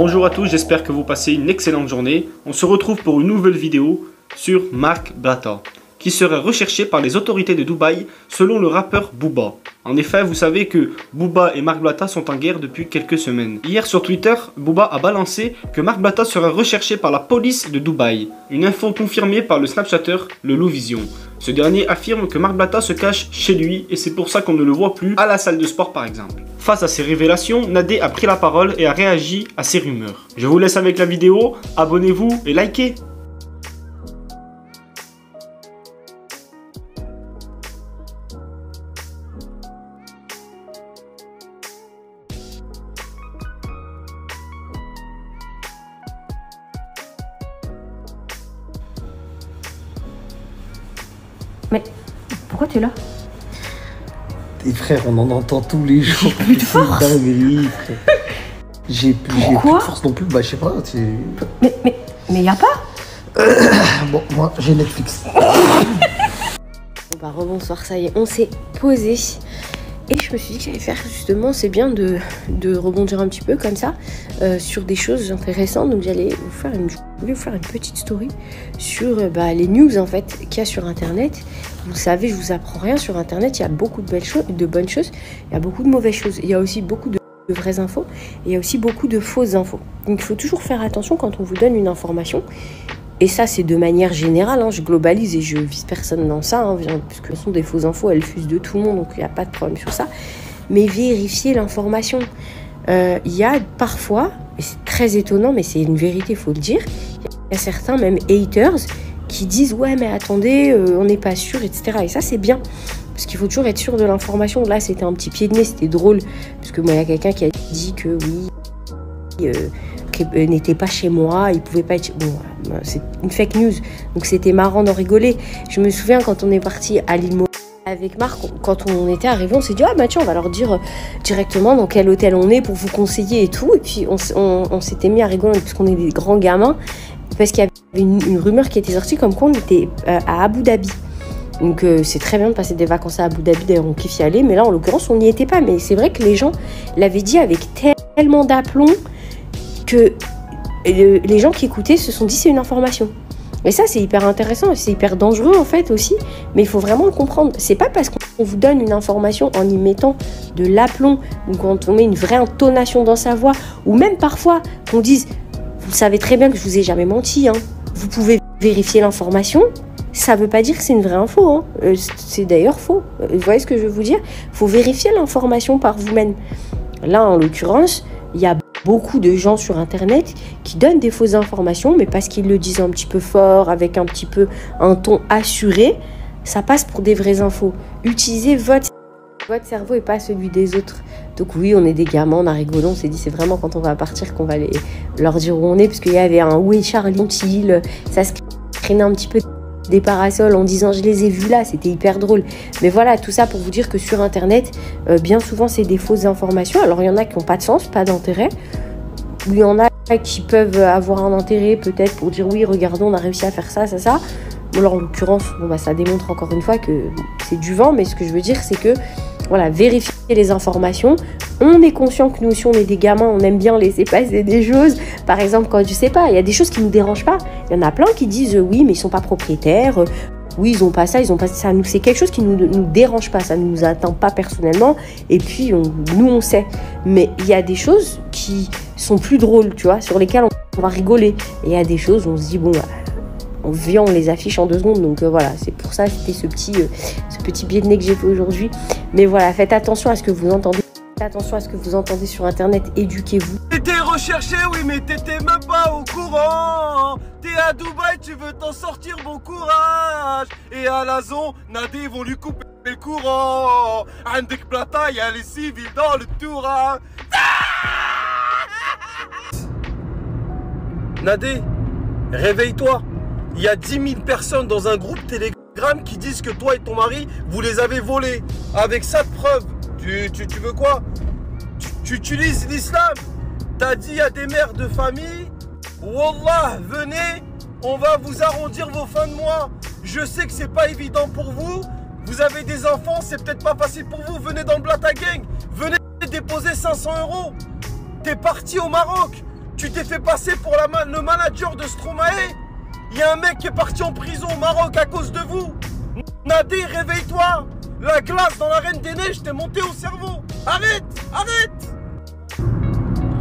Bonjour à tous, j'espère que vous passez une excellente journée. On se retrouve pour une nouvelle vidéo sur Mark Blatta, qui serait recherché par les autorités de Dubaï selon le rappeur Booba. En effet, vous savez que Booba et Mark Blatta sont en guerre depuis quelques semaines. Hier sur Twitter, Booba a balancé que Mark Blatta serait recherché par la police de Dubaï. Une info confirmée par le Snapchatter, le Louvision. Ce dernier affirme que Mark Blatta se cache chez lui et c'est pour ça qu'on ne le voit plus à la salle de sport par exemple. Face à ces révélations, Nadé a pris la parole et a réagi à ces rumeurs. Je vous laisse avec la vidéo, abonnez-vous et likez. Mais pourquoi tu es là? Tes frères, on en entend tous les jours. J'ai plus de force. Dinguerie, frère. J'ai plus de force non plus. Bah, je sais pas. Mais y a pas. Bon, moi, j'ai Netflix. Bah, rebonsoir, ça y est, on s'est posé. Et je me suis dit que j'allais faire justement, c'est bien de rebondir un petit peu comme ça sur des choses intéressantes. Donc je voulais vous faire une petite story sur les news en fait qu'il y a sur internet. Vous savez, je vous apprends rien sur internet, il y a beaucoup de bonnes choses, il y a beaucoup de mauvaises choses. Il y a aussi beaucoup de vraies infos et il y a aussi beaucoup de fausses infos. Donc il faut toujours faire attention quand on vous donne une information. Et ça, c'est de manière générale, hein, je globalise et je vise personne dans ça, hein, puisque ce sont des fausses infos, elles fusent de tout le monde, donc il n'y a pas de problème sur ça. Mais vérifiez l'information. Il y a parfois, et c'est très étonnant, mais c'est une vérité, il faut le dire, il y a certains, même haters, qui disent « Ouais, mais attendez, on n'est pas sûr, etc. » Et ça, c'est bien, parce qu'il faut toujours être sûr de l'information. Là, c'était un petit pied de nez, c'était drôle, parce que moi, il y a quelqu'un qui a dit que oui... n'était pas chez moi, il pouvait pas être... Bon, c'est une fake news, donc c'était marrant d'en rigoler. Je me souviens quand on est parti à l'île Maurice avec Marc, quand on était arrivé, on s'est dit « Ah bah tiens, on va leur dire directement dans quel hôtel on est pour vous conseiller et tout. » Et puis on s'était mis à rigoler puisqu'on est des grands gamins, parce qu'il y avait une rumeur qui était sortie comme quoi on était à Abu Dhabi. Donc c'est très bien de passer des vacances à Abu Dhabi, d'ailleurs on kiffe y aller, mais là en l'occurrence on n'y était pas. Mais c'est vrai que les gens l'avaient dit avec tellement d'aplomb que les gens qui écoutaient se sont dit c'est une information. Et ça c'est hyper intéressant et c'est hyper dangereux en fait aussi, mais il faut vraiment le comprendre. C'est pas parce qu'on vous donne une information en y mettant de l'aplomb, ou quand on met une vraie intonation dans sa voix, ou même parfois qu'on dise vous savez très bien que je vous ai jamais menti, hein. Vous pouvez vérifier l'information, ça veut pas dire que c'est une vraie info, hein. C'est d'ailleurs faux. Vous voyez ce que je veux vous dire? Il faut vérifier l'information par vous-même. Là en l'occurrence, il y a beaucoup de gens sur internet qui donnent des fausses informations, mais parce qu'ils le disent un petit peu fort, avec un petit peu un ton assuré, ça passe pour des vraies infos. Utilisez votre cerveau et pas celui des autres. Donc oui, on est des gamins, on a rigolé, on s'est dit c'est vraiment quand on va partir qu'on va leur dire où on est, parce qu'il y avait un où est Charlie, ça se traînait un petit peu des parasols en disant je les ai vus là, c'était hyper drôle. Mais voilà, tout ça pour vous dire que sur internet, bien souvent c'est des fausses informations. Alors il y en a qui n'ont pas de sens, pas d'intérêt, ou il y en a qui peuvent avoir un intérêt peut-être pour dire oui regardons on a réussi à faire ça. Alors en l'occurrence, ça démontre encore une fois que c'est du vent, mais ce que je veux dire c'est que voilà, vérifier les informations. On est conscient que nous aussi on est des gamins, on aime bien laisser passer des choses. Par exemple, quand je sais pas, il y a des choses qui nous dérangent pas. Il y en a plein qui disent oui, mais ils sont pas propriétaires. Oui, ils ont pas ça, ils ont pas ça. Nous, c'est quelque chose qui nous dérange pas, ça ne nous atteint pas personnellement. Et puis nous on sait. Mais il y a des choses qui sont plus drôles, tu vois, sur lesquelles on va rigoler. Et il y a des choses où on se dit bon, on les affiche en 2 secondes. Donc voilà, c'est pour ça c'était ce petit biais de nez que j'ai fait aujourd'hui. Mais voilà, faites attention à ce que vous entendez. Attention à ce que vous entendez sur internet, éduquez-vous. T'étais recherché, oui, mais t'étais même pas au courant. T'es à Dubaï, tu veux t'en sortir, bon courage. Et à la zone, Nadé vont lui couper le courant. Andek Blatta, y'a les civils dans le Touran. Nadé, réveille-toi. Il y a 10 000 personnes dans un groupe Telegram qui disent que toi et ton mari, vous les avez volés. Avec ça de preuve. Tu veux quoi? Tu utilises l'islam. T'as dit à des mères de famille, Wallah, venez, on va vous arrondir vos fins de mois. Je sais que c'est pas évident pour vous. Vous avez des enfants, c'est peut-être pas facile pour vous. Venez dans le Blatta Gang. Venez déposer 500 €. T'es parti au Maroc. Tu t'es fait passer pour le manager de Stromae. Il y a un mec qui est parti en prison au Maroc à cause de vous. Nadé, réveille-toi. La glace dans la Reine des Neiges t'est montée au cerveau. Arrête, arrête.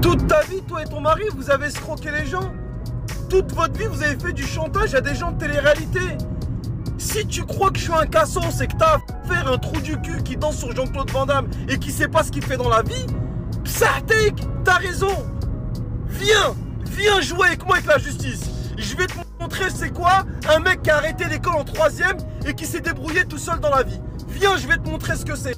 Toute ta vie, toi et ton mari, vous avez escroqué les gens. Toute votre vie, vous avez fait du chantage à des gens de télé-réalité. Si tu crois que je suis un casson, c'est que t'as à faire un trou du cul qui danse sur Jean-Claude Van Damme et qui sait pas ce qu'il fait dans la vie. Psartek, t'as raison. Viens jouer avec moi avec la justice. Je vais te montrer c'est quoi un mec qui a arrêté l'école en 3e et qui s'est débrouillé tout seul dans la vie. Viens, je vais te montrer ce que c'est.